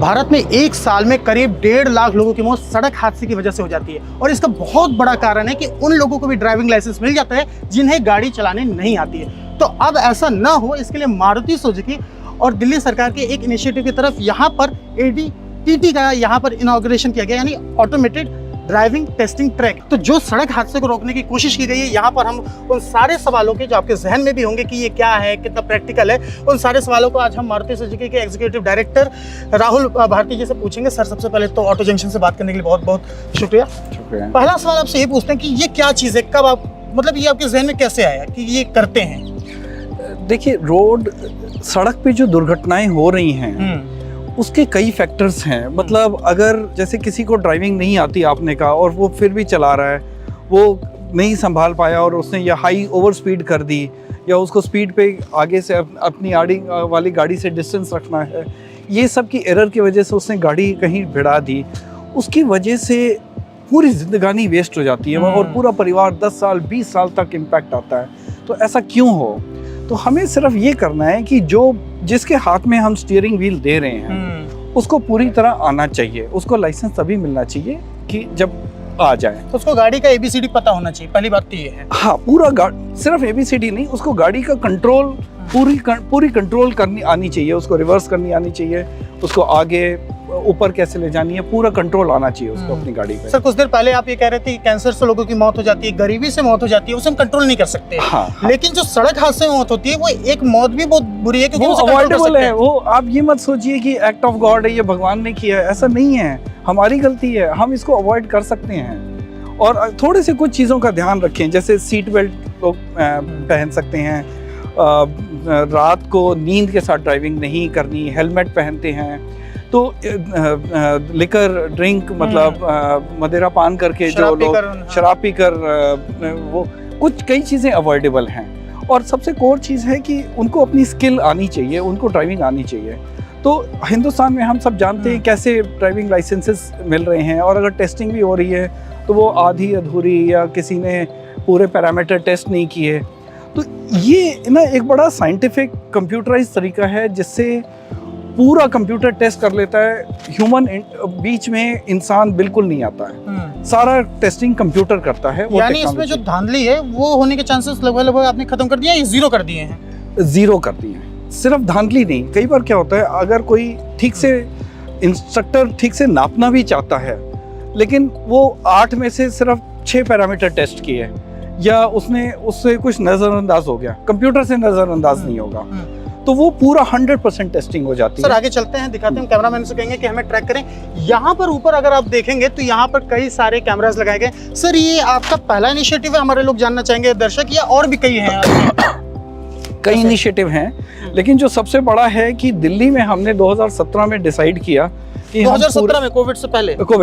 भारत में एक साल में करीब 1.5 लाख लोगों की मौत सड़क हादसे की वजह से हो जाती है और इसका बहुत बड़ा कारण है कि उन लोगों को भी ड्राइविंग लाइसेंस मिल जाता है जिन्हें गाड़ी चलाने नहीं आती है। तो अब ऐसा ना हो इसके लिए मारुति सुजुकी और दिल्ली सरकार के एक इनिशिएटिव की तरफ यहाँ पर ADTT का यहाँ पर इनॉग्रेशन किया गया, यानी ऑटोमेटेड ड्राइविंग टेस्टिंग ट्रैक। तो जो सड़क हादसे को रोकने की कोशिश की गई है, यहाँ पर हम उन सारे सवालों के जो आपके जहन में भी होंगे कि ये क्या है, कितना प्रैक्टिकल है, उन सारे सवालों को आज हम मारुति सुजुकी के एग्जीक्यूटिव डायरेक्टर राहुल भारती जी से पूछेंगे। सर, सबसे पहले तो ऑटो जंक्शन से बात करने के लिए बहुत बहुत शुक्रिया। पहला सवाल आपसे ये पूछते हैं कि ये क्या चीज़ है, कब आप मतलब ये आपके जहन में कैसे आया कि ये करते हैं? देखिए, रोड सड़क पे जो दुर्घटनाएं हो रही हैं उसके कई फैक्टर्स हैं। मतलब अगर जैसे किसी को ड्राइविंग नहीं आती आपने कहा और वो फिर भी चला रहा है, वो नहीं संभाल पाया और उसने या हाई ओवर स्पीड कर दी या उसको स्पीड पे आगे से अपनी आड़ी वाली गाड़ी से डिस्टेंस रखना है, ये सब की एरर की वजह से उसने गाड़ी कहीं भिड़ा दी, उसकी वजह से पूरी जिंदगानी वेस्ट हो जाती है और पूरा परिवार 10 साल 20 साल तक इम्पैक्ट आता है। तो ऐसा क्यों हो? तो हमें सिर्फ ये करना है कि जिसके हाथ में हम स्टीयरिंग व्हील दे रहे हैं उसको पूरी तरह आना चाहिए, उसको लाइसेंस तभी मिलना चाहिए कि जब आ जाए। तो उसको गाड़ी का ABCD पता होना चाहिए, पहली बात तो ये है। हाँ, पूरा सिर्फ ABCD नहीं, उसको गाड़ी का कंट्रोल पूरी कंट्रोल करनी आनी चाहिए, उसको रिवर्स करनी आनी चाहिए, उसको आगे ऊपर कैसे ले जानी है, पूरा कंट्रोल आना चाहिए उसको अपनी गाड़ी पे। सर, कुछ देर पहले आप ये कह रहे थे कि कैंसर से लोगों की मौत हो जाती है, गरीबी से मौत हो जाती है, उसे हम कंट्रोल नहीं कर सकते। हाँ। लेकिन जो सड़क हादसे में मौत होती है वो एक मौत भी बहुत बुरी है क्योंकि वो अवॉइडेबल है। वो आप ये मत सोचिए कि एक्ट ऑफ गॉड है, ये भगवान ने किया है, ऐसा नहीं है, हमारी गलती है, हम इसको अवॉइड कर सकते हैं। और थोड़े से कुछ चीज़ों का ध्यान रखें, जैसे सीट बेल्ट लोग पहन सकते हैं, रात को नींद के साथ ड्राइविंग नहीं करनी, हेलमेट पहनते हैं। तो लिकर ड्रिंक मतलब मदिरा पान करके जो लोग शराब पीकर वो कई चीज़ें अवॉइडेबल हैं। और सबसे कोर चीज़ है कि उनको अपनी स्किल आनी चाहिए, उनको ड्राइविंग आनी चाहिए। तो हिंदुस्तान में हम सब जानते हैं कैसे ड्राइविंग लाइसेंसेस मिल रहे हैं, और अगर टेस्टिंग भी हो रही है तो वो आधी अधूरी या किसी ने पूरे पैरामीटर टेस्ट नहीं किए। तो ये ना एक बड़ा साइंटिफिक कंप्यूटराइज तरीका है जिससे पूरा कंप्यूटर टेस्ट कर लेता है, ह्यूमन बीच में इंसान बिल्कुल नहीं आता है, सारा टेस्टिंग कंप्यूटर करता है। यानी इसमें जो धांधली है वो होने के चांसेस लगभग आपने खत्म कर दिया या जीरो कर दिए हैं? जीरो कर दिए हैं। सिर्फ धांधली नहीं, कई बार क्या होता है, अगर कोई ठीक से इंस्ट्रक्टर ठीक से नापना भी चाहता है लेकिन वो 8 में से सिर्फ 6 पैरामीटर टेस्ट किए या उससे कुछ नजरअंदाज हो गया, कंप्यूटर से नजरअंदाज नहीं होगा, तो वो पूरा 100% टेस्टिंग हो जाती है। सर, आगे चलते हैं, दिखाते हैं, कैमरामैन से कहेंगे कि हमें ट्रैक करें। यहाँ पर ऊपर अगर आप देखेंगे तो यहाँ पर कई सारे कैमरास लगाए गए। सर, ये आपका पहला इनिशिएटिव है, हमारे लोग जानना चाहेंगे दर्शक, या और भी कई हैं? कई इनिशिएटिव हैं, लेकिन जो सबसे बड़ा है कि दिल्ली में हमने 2017 में डिसाइड किया कि 2017 में कोविड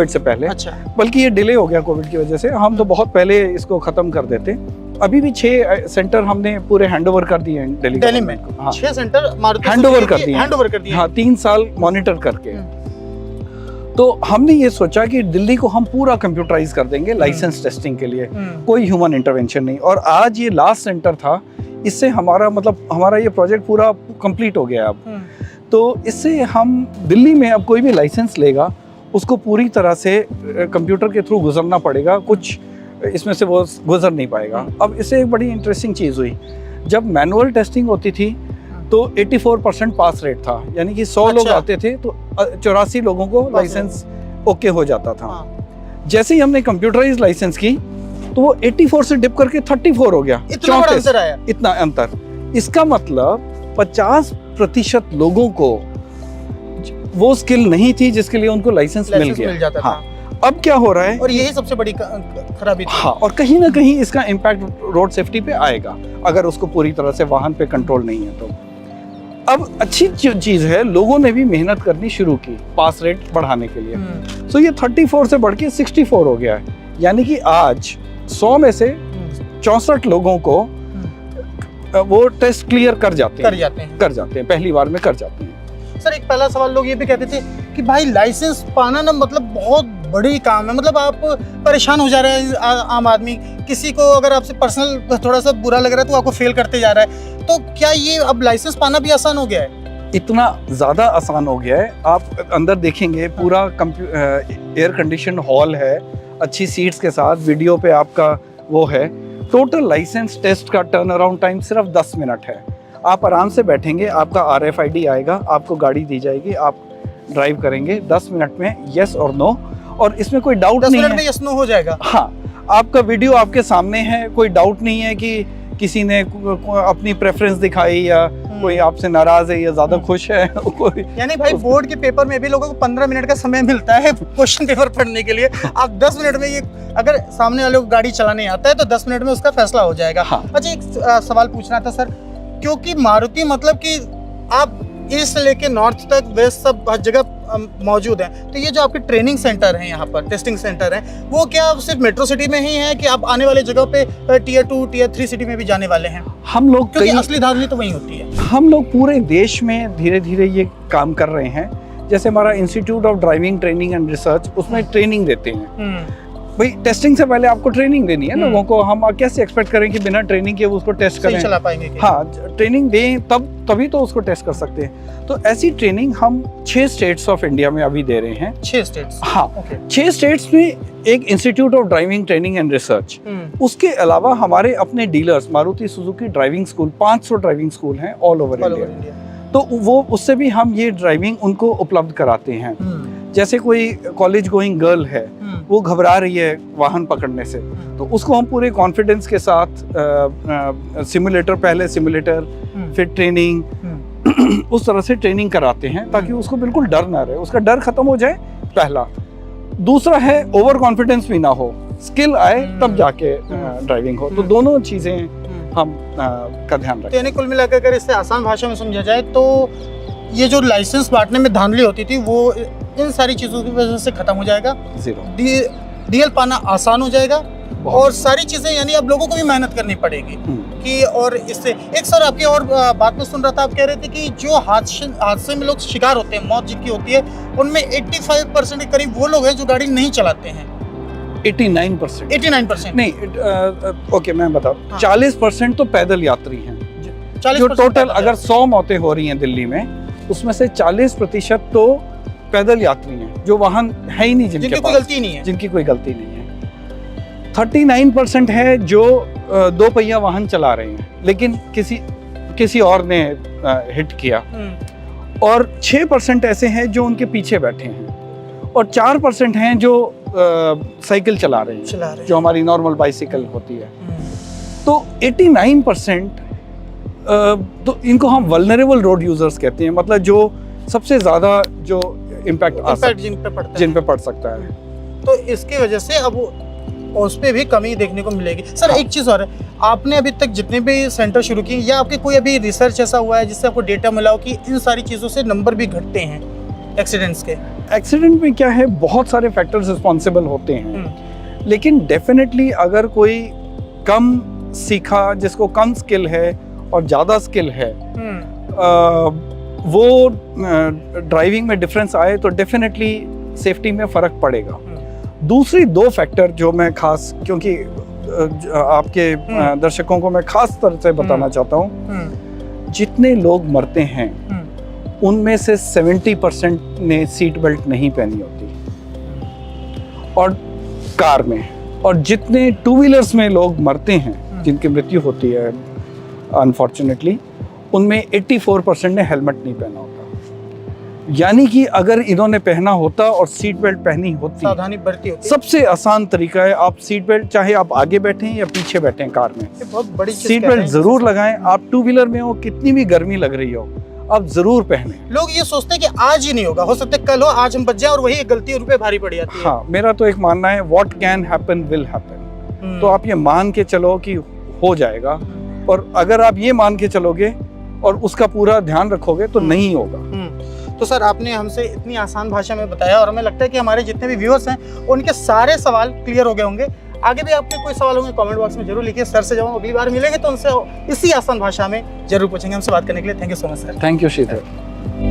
से पहले। अच्छा। बल्कि ये डिले हो गया कोविड की वजह से, हम तो बहुत पहले इसको खत्म कर देते। अभी भी 6 सेंटर हमने पूरे हैंडओवर कर दिए हैं दिल्ली में। हाँ। 6 सेंटर हैंडओवर कर दिए। हाँ, 3 साल मॉनिटर करके। तो हमने ये सोचा कि दिल्ली को हम पूरा कंप्यूटराइज कर देंगे लाइसेंस टेस्टिंग के लिए, कोई ह्यूमन इंटरवेंशन नहीं। और आज ये लास्ट सेंटर था, इससे हमारा ये प्रोजेक्ट पूरा कंप्लीट हो गया अब। तो इससे हम दिल्ली में अब कोई भी लाइसेंस लेगा उसको पूरी तरह से कंप्यूटर के थ्रू गुजरना पड़ेगा, कुछ इसमें से वो गुजर नहीं पाएगा। अब इससे एक बड़ी इंटरेस्टिंग चीज़ हुई, जब मैनुअल टेस्टिंग होती थी तो 84% पास रेट था, यानी कि 100 लोग आते थे तो 84 लोगों को लाइसेंस ओके हो जाता था। जैसे ही हमने कंप्यूटराइज लाइसेंस की तो वो 84 से डिप करके 34 हो गया। इतना अंतर। इसका मतलब 50% लोगों को वो स्किल नहीं थी जिसके लिए उनको लाइसेंस मिल गया। हाँ। अब क्या हो रहा है, और यही सबसे बड़ी खराबी थी। हाँ, और कहीं ना कहीं इसका इम्पैक्ट रोड सेफ्टी पे आएगा अगर उसको पूरी तरह से वाहन पे कंट्रोल नहीं है। तो अब अच्छी चीज है, लोगों ने भी मेहनत करनी शुरू की पास रेट बढ़ाने के लिए। सो ये 34 से बढ़ के 64 हो गया है, यानी कि आज 100 में से 64 लोगों को वो टेस्ट क्लियर कर जाते हैं, पहली बार में कर जाते हैं। सर, एक पहला सवाल लोग ये भी कहते थे कि भाई लाइसेंस पाना ना मतलब बहुत बड़ी काम है, मतलब आप परेशान हो जा रहे हैं आम आदमी, किसी को अगर आपसे पर्सनल थोड़ा सा बुरा लग रहा है तो आपको फेल करते जा रहा है। तो क्या ये अब लाइसेंस पाना भी आसान हो गया है? इतना ज़्यादा आसान हो गया है। आप अंदर देखेंगे पूरा एयर कंडीशन हॉल है, अच्छी सीट्स के साथ, वीडियो पे आपका वो है। टोटल लाइसेंस टेस्ट का टर्न अराउंड टाइम सिर्फ 10 मिनट है। आप आराम से बैठेंगे, आपका RFID आएगा, आपको गाड़ी दी जाएगी, आप ड्राइव करेंगे 10 मिनट में, येस और नो। और इसमें कोई डाउट नहीं है, 10 मिनट में यस नो हो जाएगा। हाँ, आपका वीडियो आपके सामने है, कोई डाउट नहीं है कि किसी ने अपनी प्रेफरेंस दिखाई या कोई आपसे नाराज है या ज्यादा खुश है कोई। यानी भाई बोर्ड के पेपर में भी लोगों को 15 मिनट का समय मिलता है क्वेश्चन पेपर पढ़ने के लिए, आप 10 मिनट में ये, अगर सामने वाले को गाड़ी चलाने आता है तो 10 मिनट में उसका फैसला हो जाएगा। हाँ। अच्छा, एक सवाल पूछना था सर, क्योंकि मारुति मतलब कि आप ईस्ट से लेके नॉर्थ तक, वेस्ट सब हर जगह मौजूद हैं, तो ये जो आपके ट्रेनिंग सेंटर हैं यहाँ पर, टेस्टिंग सेंटर हैं, वो क्या सिर्फ मेट्रो सिटी में ही है कि आप आने वाले जगह पे टियर 2 टियर 3 सिटी में भी जाने वाले हैं? हम लोग क्योंकि असली धांधली तो वहीं होती है। हम लोग पूरे देश में धीरे धीरे ये काम कर रहे हैं। जैसे हमारा institute of driving training and research, उसमें ट्रेनिंग देते हैं। भाई टेस्टिंग से पहले आपको ट्रेनिंग देनी है लोगों को, हम कैसे एक्सपेक्ट करें कि बिना ट्रेनिंग के उसको टेस्ट करें? चला पाएंगे क्या? हाँ, ट्रेनिंग दें तभी तो उसको टेस्ट कर सकते हैं। तो ऐसी ट्रेनिंग हम 6 स्टेट्स ऑफ इंडिया में अभी दे रहे हैं। 6 स्टेट्स? हाँ, ओके। 6 स्टेट्स में एक institute of driving training and research, उसके अलावा हमारे अपने dealers Maruti Suzuki driving school, 500 driving school हैं ऑल ओवर इंडिया। तो वो उससे भी हम ये ड्राइविंग उनको उपलब्ध कराते हैं। जैसे कोई कॉलेज गोइंग गर्ल है, वो घबरा रही है वाहन पकड़ने से, तो उसको हम पूरे कॉन्फिडेंस के साथ सिमुलेटर, पहले सिमुलेटर, फिर ट्रेनिंग, उस तरह से ट्रेनिंग कराते हैं ताकि उसको बिल्कुल डर ना रहे, उसका डर खत्म हो जाए, पहला। दूसरा है ओवर कॉन्फिडेंस भी ना हो, स्किल आए तब जाके ड्राइविंग हो। तो दोनों चीज़ें हम का ध्यान रखें। यानी कुल मिलाकर अगर इससे आसान भाषा में समझा जाए तो ये जो लाइसेंस बांटने में धांधली होती थी वो इन सारी चीज़ों की वजह से खत्म हो जाएगा, जीरो डीएल पाना आसान हो जाएगा, और सारी चीज़ें यानी अब लोगों को भी मेहनत करनी पड़ेगी कि, और इससे एक सर आपकी और बात में सुन रहा था, आप कह रहे थे कि जो हादसे में लोग शिकार होते हैं, मौत जिनकी होती है, उनमें 85% के करीब वो लोग हैं जो गाड़ी नहीं चलाते हैं। 89%? 89% नहीं, ओके मैं बताऊँ, 40% तो पैदल यात्री हैं। जो टोटल अगर 100 मौतें हो रही हैं दिल्ली में, उसमें से 40% तो पैदल यात्री हैं जो वाहन है ही नहीं, जिनकी कोई गलती नहीं है, जिनकी कोई गलती नहीं है। 39% है जो 2 पहिया वाहन चला रहे हैं लेकिन किसी और ने हिट किया, और 6% ऐसे हैं जो उनके पीछे बैठे हैं, और 4% हैं जो साइकिल चला रहे हैं, जो हमारी नॉर्मल बाइसिकल होती है। तो 89% तो इनको हम वल्नरेबल रोड यूजर्स कहते हैं, मतलब जो सबसे ज्यादा जो इम्पैक्ट जिन पे पड़ सकता है। तो इसकी वजह से अब उस पे भी कमी देखने को मिलेगी। सर हाँ। एक चीज़ और है, आपने अभी तक जितने भी सेंटर शुरू किए, या आपके कोई अभी रिसर्च ऐसा हुआ है जिससे आपको डेटा मिला हो कि इन सारी चीज़ों से नंबर भी घटते हैं एक्सीडेंट्स के? एक्सीडेंट में क्या है, बहुत सारे फैक्टर्स रिस्पॉन्सिबल होते हैं, लेकिन डेफिनेटली अगर कोई कम सीखा, जिसको कम स्किल है और ज़्यादा स्किल है, वो ड्राइविंग में डिफरेंस आए तो डेफिनेटली सेफ्टी में फ़र्क पड़ेगा। दूसरी 2 फैक्टर जो मैं खास, क्योंकि आपके दर्शकों को मैं खास तरह से बताना चाहता हूँ, जितने लोग मरते हैं उनमें से 70% ने सीट बेल्ट नहीं पहनी होती और कार में, और जितने 2 व्हीलर्स में लोग मरते हैं जिनकी मृत्यु होती है अनफॉर्चुनेटली, उनमें 84% ने हेलमेट नहीं पहना होता। यानी कि अगर इन्होंने पहना होता और सीट बेल्ट पहनी होती, सावधानी बरती होती, सबसे आसान तरीका है आप सीट बेल्ट, चाहे आप आगे बैठें या पीछे बैठें कार में, बहुत बड़ी सीट बेल्ट जरूर लगाएं। आप 2 व्हीलर में हो, कितनी भी गर्मी लग रही हो, आप जरूर पहने। लोग ये सोचते हैं कि आज ही नहीं होगा, हो सकता है कल हो, आज हम बच जाए, और वही एक गलती उन पे भारी पड़ जाती है। हाँ, मेरा तो एक मानना है, what can happen will happen. तो आप ये मान के चलो कि हो जाएगा, और अगर आप ये मान के चलोगे और उसका पूरा ध्यान रखोगे तो नहीं होगा। तो सर आपने हमसे इतनी आसान भाषा में बताया, और हमें लगता है कि हमारे जितने भी व्यूअर्स हैं उनके सारे सवाल क्लियर हो गए होंगे। आगे भी आपके कोई सवाल होंगे कमेंट बॉक्स में जरूर लिखिए, सर से जब हम अगली बार मिलेंगे तो उनसे इसी आसान भाषा में जरूर पूछेंगे। हमसे बात करने के लिए thank you so much sir. Thank you Shridhar.